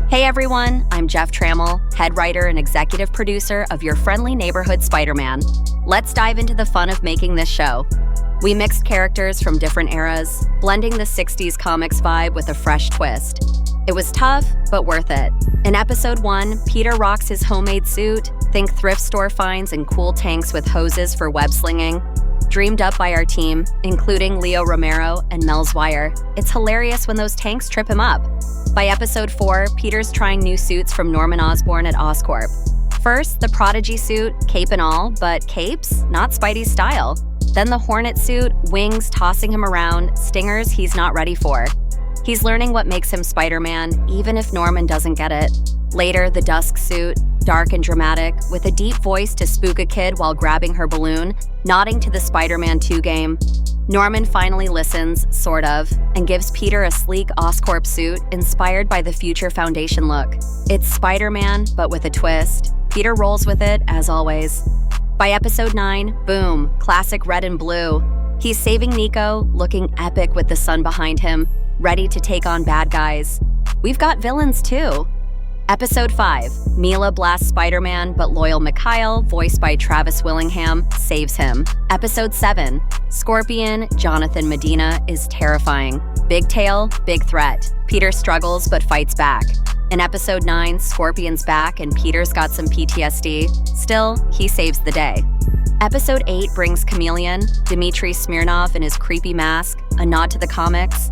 Hey everyone, I'm Jeff Trammell, head writer and executive producer of your friendly neighborhood Spider-Man. Let's dive into the fun of making this show. We mixed characters from different eras, blending the 60s comics vibe with a fresh twist. It was tough, but worth it. In episode 1, Peter rocks his homemade suit, think thrift store finds and cool tanks with hoses for web slinging. Dreamed up by our team, including Leo Romero and Mel Zwire. It's hilarious when those tanks trip him up. By episode 4, Peter's trying new suits from Norman Osborn at Oscorp. First, the prodigy suit, cape and all, but capes, not Spidey's style. Then the Hornet suit, wings tossing him around, stingers he's not ready for. He's learning what makes him Spider-Man, even if Norman doesn't get it. Later, the Dusk suit, dark and dramatic, with a deep voice to spook a kid while grabbing her balloon, nodding to the Spider-Man 2 game. Norman finally listens, sort of, and gives Peter a sleek Oscorp suit inspired by the Future Foundation look. It's Spider-Man, but with a twist. Peter rolls with it, as always. By episode 9, boom, classic red and blue. He's saving Nico, looking epic with the sun behind him, ready to take on bad guys. We've got villains too. Episode 5, Mila blasts Spider-Man, but loyal Mikhail, voiced by Travis Willingham, saves him. Episode 7, Scorpion, Jonathan Medina, is terrifying. Big tail, big threat. Peter struggles but fights back. In episode 9, Scorpion's back and Peter's got some PTSD. Still, he saves the day. Episode 8 brings Chameleon, Dmitry Smirnov in his creepy mask, a nod to the comics,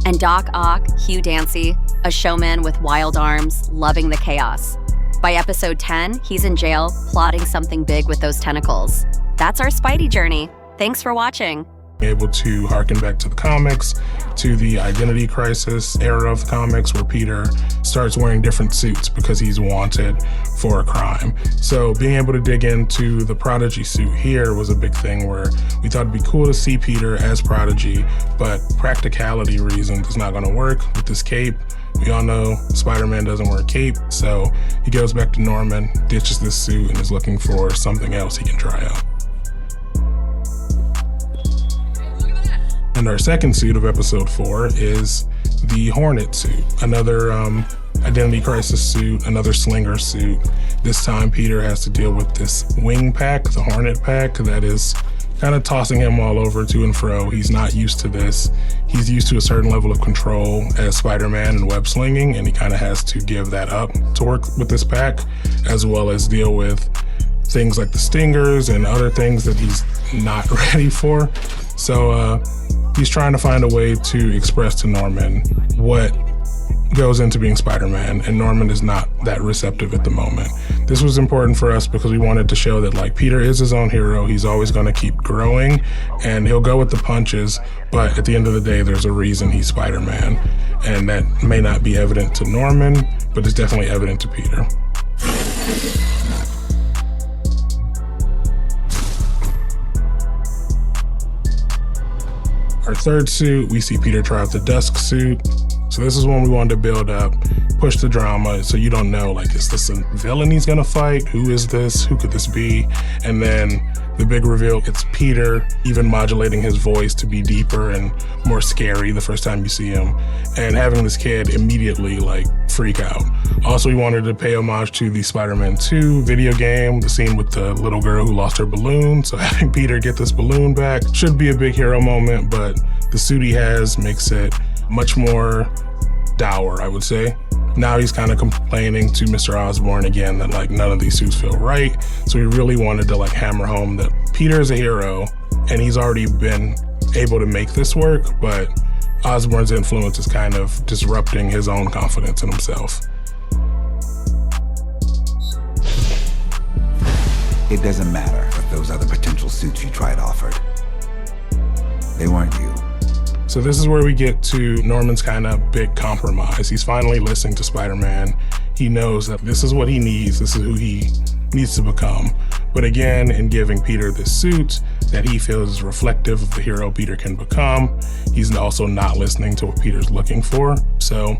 and Doc Ock, Hugh Dancy, a showman with wild arms, loving the chaos. By episode 10, he's in jail, plotting something big with those tentacles. That's our Spidey journey. Thanks for watching. Able to harken back to the comics, to the identity crisis era of the comics where Peter starts wearing different suits because he's wanted for a crime. So being able to dig into the Prodigy suit here was a big thing where we thought it'd be cool to see Peter as Prodigy, but practicality reasons it's not going to work with this cape. We all know Spider-Man doesn't wear a cape, so he goes back to Norman, ditches this suit, and is looking for something else he can try out. And our second suit of episode 4 is the Hornet suit, another identity crisis suit, another slinger suit. This time Peter has to deal with this wing pack, the Hornet pack, that is kind of tossing him all over to and fro. He's not used to this. He's used to a certain level of control as Spider-Man and web slinging, and he kind of has to give that up to work with this pack, as well as deal with things like the stingers and other things that he's not ready for. So he's trying to find a way to express to Norman what goes into being Spider-Man, and Norman is not that receptive at the moment. This was important for us because we wanted to show that like Peter is his own hero. He's always going to keep growing and he'll go with the punches, but at the end of the day there's a reason he's Spider-Man, and that may not be evident to Norman, but it's definitely evident to Peter. Our third suit, we see Peter try out the Dusk suit. So this is one we wanted to build up, push the drama, so you don't know, like, is this a villain he's gonna fight? Who is this? Who could this be? And then the big reveal, it's Peter, even modulating his voice to be deeper and more scary the first time you see him, and having this kid immediately, like, freak out. Also, we wanted to pay homage to the Spider-Man 2 video game, the scene with the little girl who lost her balloon, so having Peter get this balloon back should be a big hero moment, but the suit he has makes it much more dour, I would say. Now he's kind of complaining to Mr. Osborn again that like none of these suits feel right. So we really wanted to like hammer home that Peter is a hero and he's already been able to make this work, but Osborn's influence is kind of disrupting his own confidence in himself. It doesn't matter if those other potential suits you tried offered. They weren't you. So this is where we get to Norman's kind of big compromise. He's finally listening to Spider-Man. He knows that this is what he needs. This is who he needs to become. But again, in giving Peter this suit that he feels is reflective of the hero Peter can become, he's also not listening to what Peter's looking for. So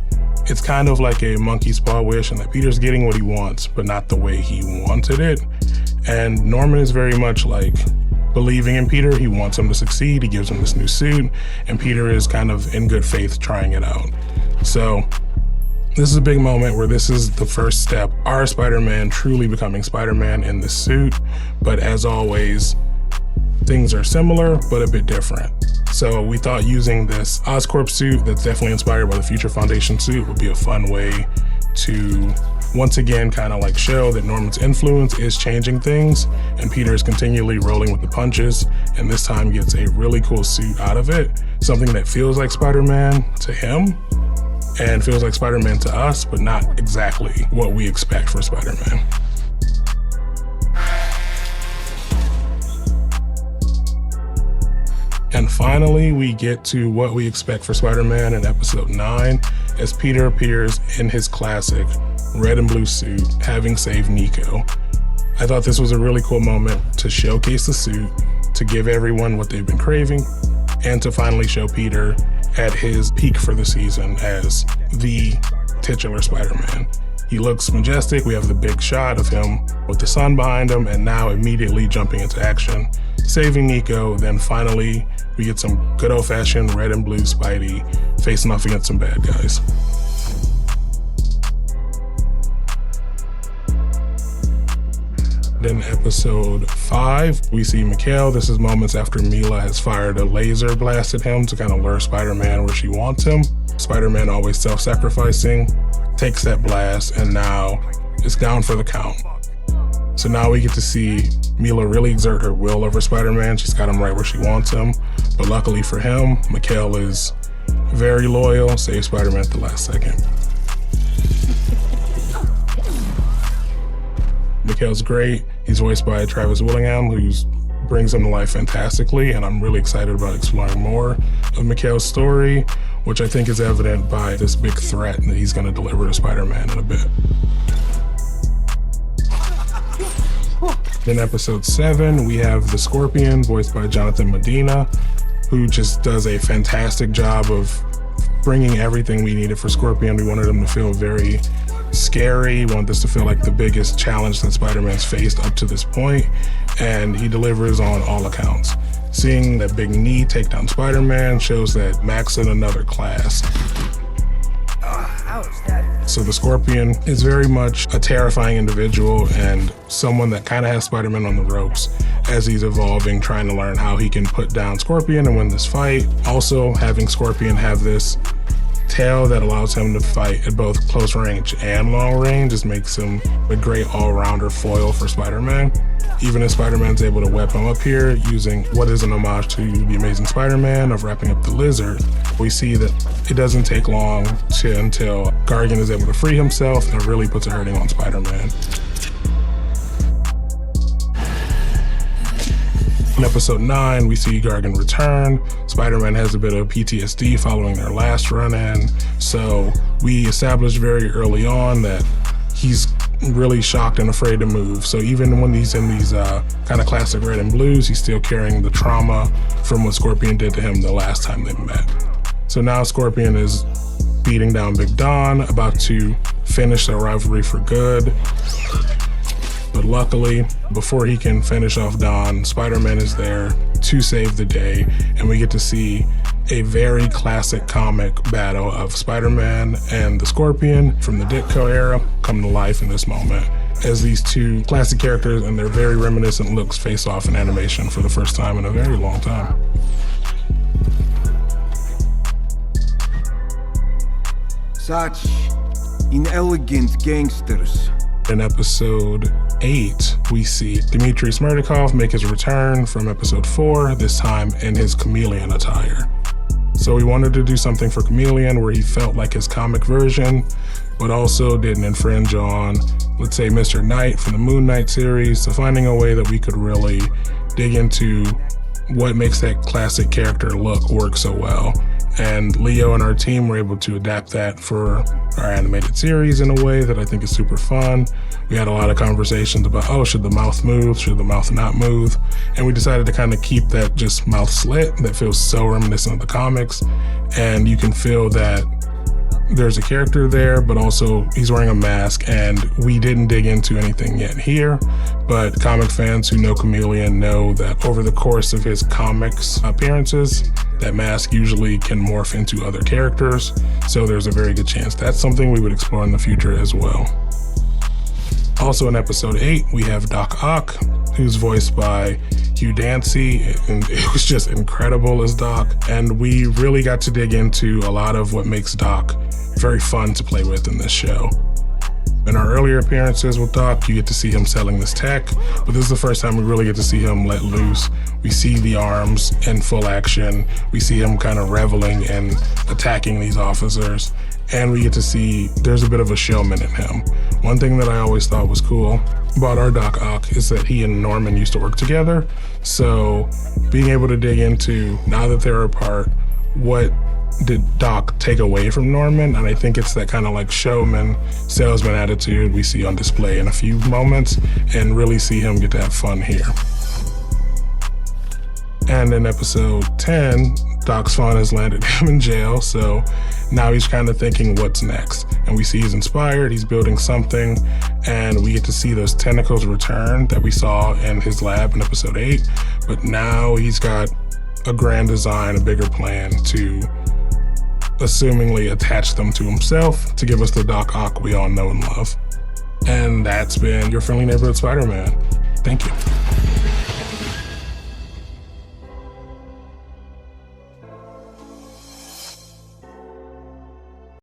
it's kind of like a monkey's paw wish, and that Peter's getting what he wants, but not the way he wanted it. And Norman is very much like believing in Peter. He wants him to succeed. He gives him this new suit, and Peter is kind of in good faith trying it out. So This is a big moment where this is the first step, our Spider-Man truly becoming Spider-Man in the suit. But as always, things are similar, but a bit different. So we thought using this Oscorp suit that's definitely inspired by the Future Foundation suit would be a fun way to once again kind of like show that Norman's influence is changing things, and Peter is continually rolling with the punches, and this time gets a really cool suit out of it. Something that feels like Spider-Man to him and feels like Spider-Man to us, but not exactly what we expect for Spider-Man. And finally, we get to what we expect for Spider-Man in episode 9, as Peter appears in his classic red and blue suit, having saved Nico. I thought this was a really cool moment to showcase the suit, to give everyone what they've been craving, and to finally show Peter at his peak for the season as the titular Spider-Man. He looks majestic. We have the big shot of him with the sun behind him, and now immediately jumping into action, saving Nico. Then finally, we get some good old-fashioned red and blue Spidey facing off against some bad guys. Then episode 5, we see Mikhail. This is moments after Mila has fired a laser blast at him to kind of lure Spider-Man where she wants him. Spider-Man, always self-sacrificing, takes that blast, and now it's down for the count. So now we get to see Mila really exert her will over Spider-Man. She's got him right where she wants him. But luckily for him, Mikhail is very loyal, saves Spider-Man at the last second. Mikhail's great. He's voiced by Travis Willingham, who brings him to life fantastically, and I'm really excited about exploring more of Mikhail's story, which I think is evident by this big threat that he's going to deliver to Spider-Man in a bit. In episode 7, we have the Scorpion, voiced by Jonathan Medina, who just does a fantastic job of bringing everything we needed for Scorpion. We wanted him to feel very scary. We want this to feel like the biggest challenge that Spider-Man's faced up to this point, and he delivers on all accounts. Seeing that big knee take down Spider-Man shows that Mac's in another class. So the Scorpion is very much a terrifying individual and someone that kind of has Spider-Man on the ropes as he's evolving, trying to learn how he can put down Scorpion and win this fight. Also, having Scorpion have this tail that allows him to fight at both close range and long range just makes him a great all-rounder foil for Spider-Man. Even if Spider-Man's able to whip him up here using what is an homage to the Amazing Spider-Man of wrapping up the lizard, we see that it doesn't take long until Gargan is able to free himself and really puts a hurting on Spider-Man. In episode 9, we see Gargan return. Spider-Man has a bit of PTSD following their last run-in, so we established very early on that he's really shocked and afraid to move. So even when he's in these kind of classic red and blues, he's still carrying the trauma from what Scorpion did to him the last time they met. So now Scorpion is beating down Big Don, about to finish their rivalry for good. But luckily, before he can finish off Don, Spider-Man is there to save the day, and we get to see a very classic comic battle of Spider-Man and the Scorpion from the Ditko era come to life in this moment, as these two classic characters and their very reminiscent looks face off in animation for the first time in a very long time. Such inelegant gangsters. In episode 8, we see Dmitry Smerdikov make his return from episode 4, this time in his Chameleon attire. So we wanted to do something for Chameleon where he felt like his comic version, but also didn't infringe on, let's say, Mr. Knight from the Moon Knight series. So finding a way that we could really dig into what makes that classic character look work so well. And Leo and our team were able to adapt that for our animated series in a way that I think is super fun. We had a lot of conversations about, oh, should the mouth move? Should the mouth not move? And we decided to kind of keep that just mouth slit that feels so reminiscent of the comics. And you can feel that there's a character there, but also he's wearing a mask, and we didn't dig into anything yet here, but comic fans who know Chameleon know that over the course of his comics appearances, that mask usually can morph into other characters, so there's a very good chance that's something we would explore in the future as well. Also in episode 8, we have Doc Ock, who's voiced by Hugh Dancy, and it was just incredible as Doc, and we really got to dig into a lot of what makes Doc very fun to play with in this show. In our earlier appearances with Doc, you get to see him selling this tech, but this is the first time we really get to see him let loose. We see the arms in full action, we see him kind of reveling and attacking these officers, and we get to see there's a bit of a showman in him. One thing that I always thought was cool about our Doc Ock is that he and Norman used to work together, so being able to dig into, now that they're apart, what did Doc take away from Norman? And I think it's that kind of like showman, salesman attitude we see on display in a few moments, and really see him get to have fun here. And in episode 10, Doc's fun has landed him in jail, so now he's kind of thinking what's next. And we see he's inspired, he's building something, and we get to see those tentacles return that we saw in his lab in episode 8, but now he's got a grand design, a bigger plan to assumingly attach them to himself to give us the Doc Ock we all know and love. And that's been your friendly neighborhood Spider-Man. Thank you.